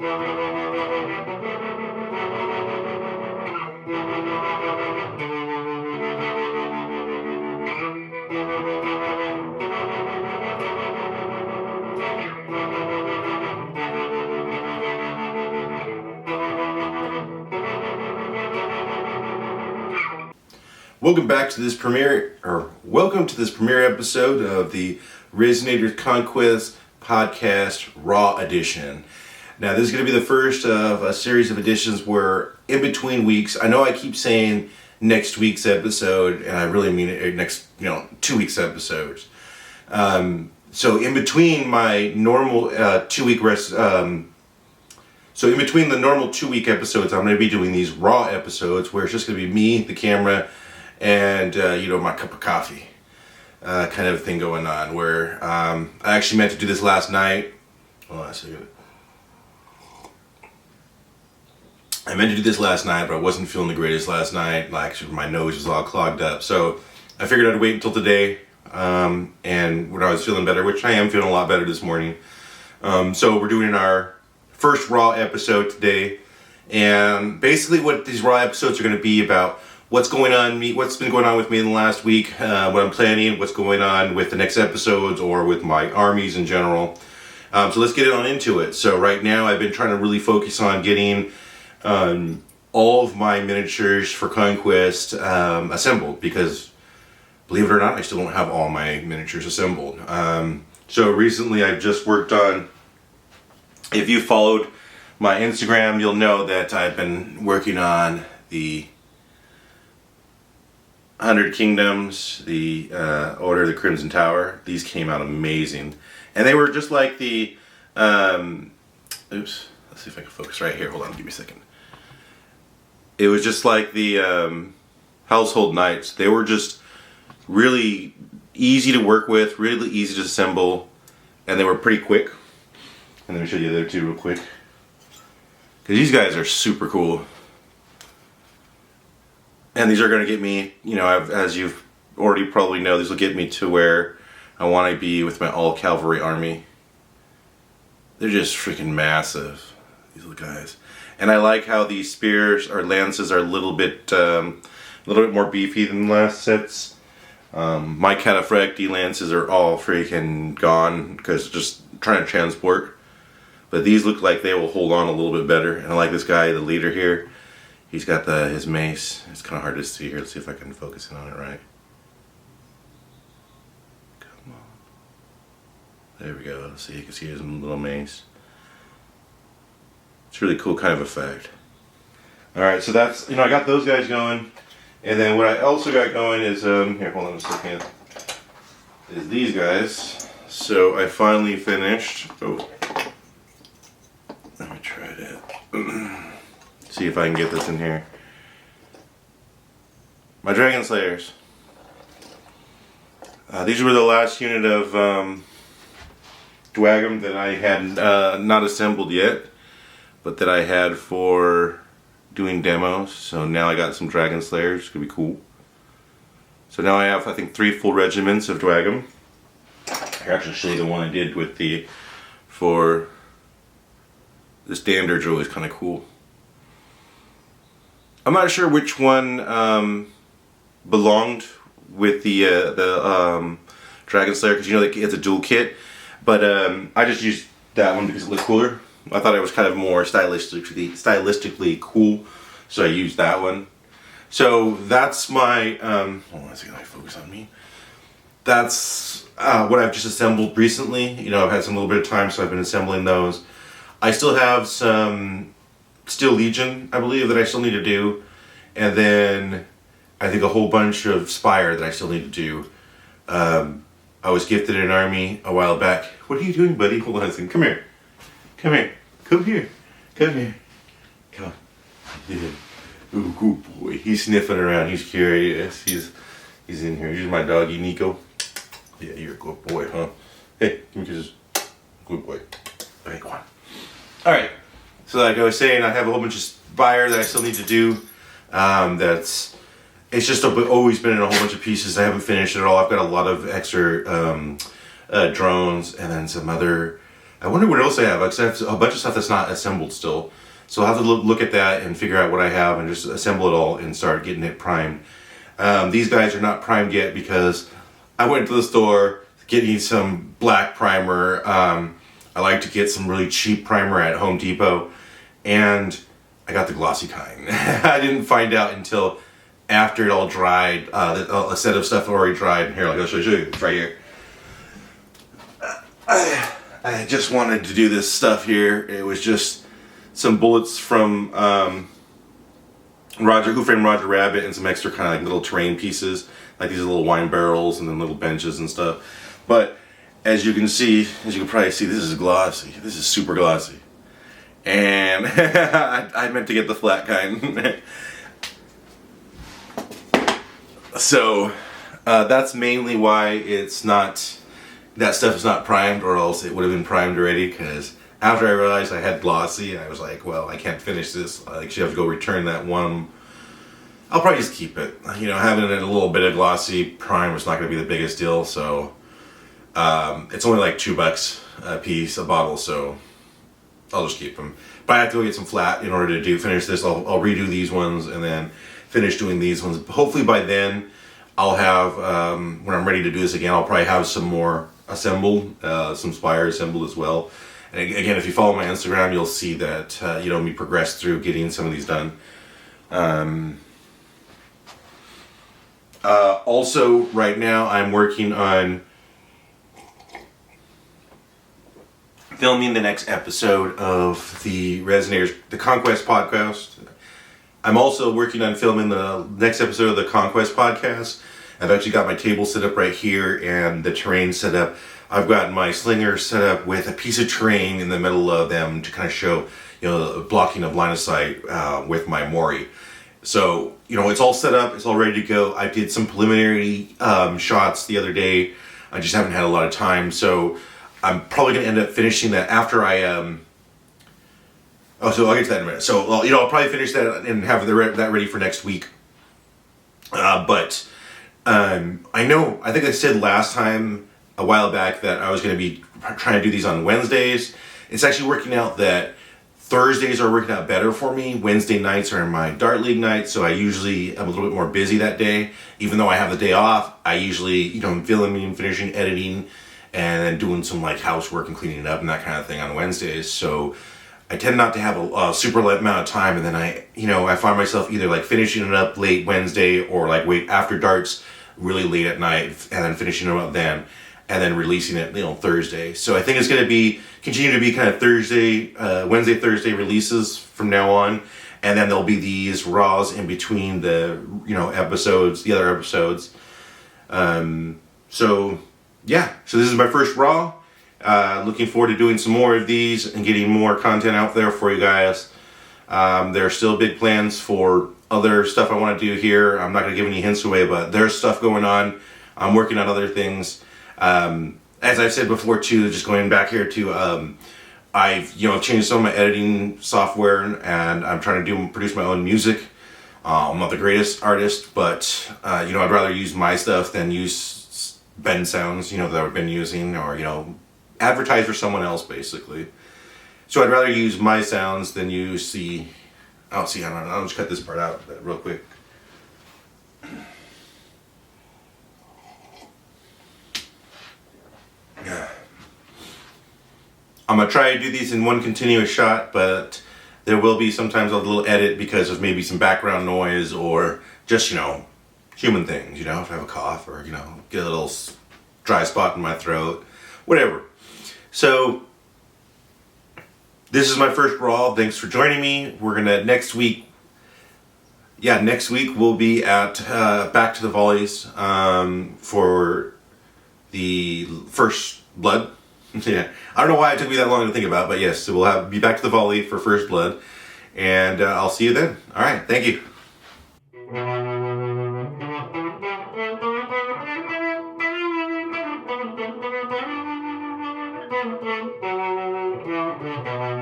Welcome to this premiere episode of the Resinator Conquest podcast Raw Edition. Now, this is going to be the first of a series of editions where in between weeks, I know I keep saying next week's episode, and I really mean it next, 2 weeks episodes. So in between my normal 2 week rest, so in between the normal 2 week episodes, I'm going to be doing these raw episodes where it's just going to be me, the camera, and my cup of coffee, kind of thing going on. Where I actually meant to do this last night. Hold on a second. I meant to do this last night, but I wasn't feeling the greatest last night. My nose was all clogged up, so I figured I'd wait until today. And when I was feeling better, which I am feeling a lot better this morning. So we're doing our first raw episode today, and basically what these raw episodes are going to be about. What's been going on with me in the last week, what I'm planning, what's going on with the next episodes or with my armies in general. So let's get on into it. So right now I've been trying to really focus on getting all of my miniatures for Conquest assembled, because believe it or not, I still don't have all my miniatures assembled. So recently I've just worked on, if you followed my Instagram, you'll know that I've been working on the 100 Kingdoms, the Order of the Crimson Tower. These came out amazing. And they were just like the, let's see if I can focus right here. Hold on, give me a second. It was just like the Household Knights. They were just really easy to work with, really easy to assemble, and they were pretty quick. And let me show you the other two real quick, because these guys are super cool. And these are going to get me, as you've already probably know, these will get me to where I want to be with my all-cavalry army. They're just freaking massive, these little guys. And I like how these spears or lances are a little bit more beefy than the last sets. My cataphracti lances are all freaking gone because just trying to transport. But these look like they will hold on a little bit better. And I like this guy, the leader here. He's got his mace. It's kind of hard to see here. Let's see if I can focus in on it right. Come on. There we go. Let's see. You can see his little mace. It's really cool kind of effect. Alright, so that's, I got those guys going. And then what I also got going is, here, hold on a second. Is these guys. So I finally finished. Oh. Let me try that. See if I can get this in here. My Dragon Slayers. These were the last unit of Dwagam that I had not assembled yet, but that I had for doing demos. So now I got some Dragon Slayers. It's gonna be cool. So now I have, I think, 3 full regiments of Dwagam. I'll actually show you the one I did with for the standards are always kind of cool. I'm not sure which one belonged with the Dragon Slayer, because it's a dual kit, but I just used that one because it looked cooler. I thought it was kind of more stylistically cool, so I used that one. So that's my hold on a second, I focus on me. That's what I've just assembled recently. I've had some little bit of time, so I've been assembling those. I still have some Steel Legion, I believe, that I still need to do, and then I think a whole bunch of Spire that I still need to do. I was gifted an army a while back. What are you doing, buddy? Hold on a second. Come here. Come here. Come here. Come here. Come on. Yeah. Ooh, good boy. He's sniffing around. He's curious. He's in here. Here's my doggy, Nico. Yeah, you're a good boy, huh? Hey, give me kisses. Good boy. Okay, come on. Alright. So like I was saying, I have a whole bunch of Spire that I still need to do. It's just always been in a whole bunch of pieces. I haven't finished it all. I've got a lot of extra drones and then some other I wonder what else I have, because I have a bunch of stuff that's not assembled still. So I'll have to look at that and figure out what I have and just assemble it all and start getting it primed. These guys are not primed yet because I went to the store getting some black primer. I like to get some really cheap primer at Home Depot, and I got the glossy kind. I didn't find out until after it all dried, a set of stuff already dried. Here, I'll show you. It's right here. I just wanted to do this stuff here. It was just some bullets from Who Framed Roger Rabbit and some extra kind of like little terrain pieces, like these little wine barrels and then little benches and stuff. But as you can see, as you can probably see, this is glossy. This is super glossy. And I meant to get the flat kind. So that's mainly why it's not, that stuff is not primed, or else it would have been primed already, because after I realized I had glossy, I was like, well, I can't finish this. I actually have to go return that one. I'll probably just keep it. You know, having a little bit of glossy primer is not going to be the biggest deal, so it's only like $2 a piece, a bottle, so I'll just keep them. But I have to go get some flat in order to finish this. I'll redo these ones and then finish doing these ones. Hopefully by then I'll have, when I'm ready to do this again, I'll probably have some more assembled, some spire assembled as well. And again, if you follow my Instagram, you'll see that, me progress through getting some of these done. Also, right now, I'm working on filming the next episode of the Resinator, the Conquest podcast. I'm also working on filming the next episode of the Conquest podcast. I've actually got my table set up right here and the terrain set up. I've got my slinger set up with a piece of terrain in the middle of them to kind of show, blocking of line of sight with my Mori. So, it's all set up. It's all ready to go. I did some preliminary shots the other day. I just haven't had a lot of time. So I'm probably going to end up finishing that after I... so I'll get to that in a minute. So, I'll probably finish that and have that ready for next week. But I think I said last time, a while back, that I was going to be trying to do these on Wednesdays. It's actually working out that Thursdays are working out better for me. Wednesday nights are my Dart League nights, so I usually am a little bit more busy that day. Even though I have the day off, I usually, I'm filming, finishing, editing, and then doing some like housework and cleaning it up and that kind of thing on Wednesdays. So I tend not to have a super late amount of time, and then I find myself either like finishing it up late Wednesday or like wait after darts really late at night and then finishing it up then and then releasing it Thursday. So I think it's going to continue to be kind of Wednesday, Thursday releases from now on, and then there'll be these raws in between the episodes, the other episodes. So this is my first raw. Looking forward to doing some more of these and getting more content out there for you guys. There are still big plans for other stuff I want to do here. I'm not going to give any hints away, but there's stuff going on. I'm working on other things. As I've said before too, just going back here to, I've changed some of my editing software, and I'm trying to produce my own music. I'm not the greatest artist, but I'd rather use my stuff than use Ben sounds, that I've been using, or advertise for someone else basically. So I'd rather use my sounds than use the. I'll just cut this part out real quick. I'm going to try to do these in one continuous shot, but there will be sometimes a little edit because of maybe some background noise or just, human things, if I have a cough or, get a little dry spot in my throat, whatever. So, this is my first raw. Thanks for joining me. We're going to, next week we'll be at Back to the Volleys for the First Blood. Yeah, I don't know why it took me that long to think about, but yes, so we'll be back to the volley for First Blood, and I'll see you then. All right, thank you.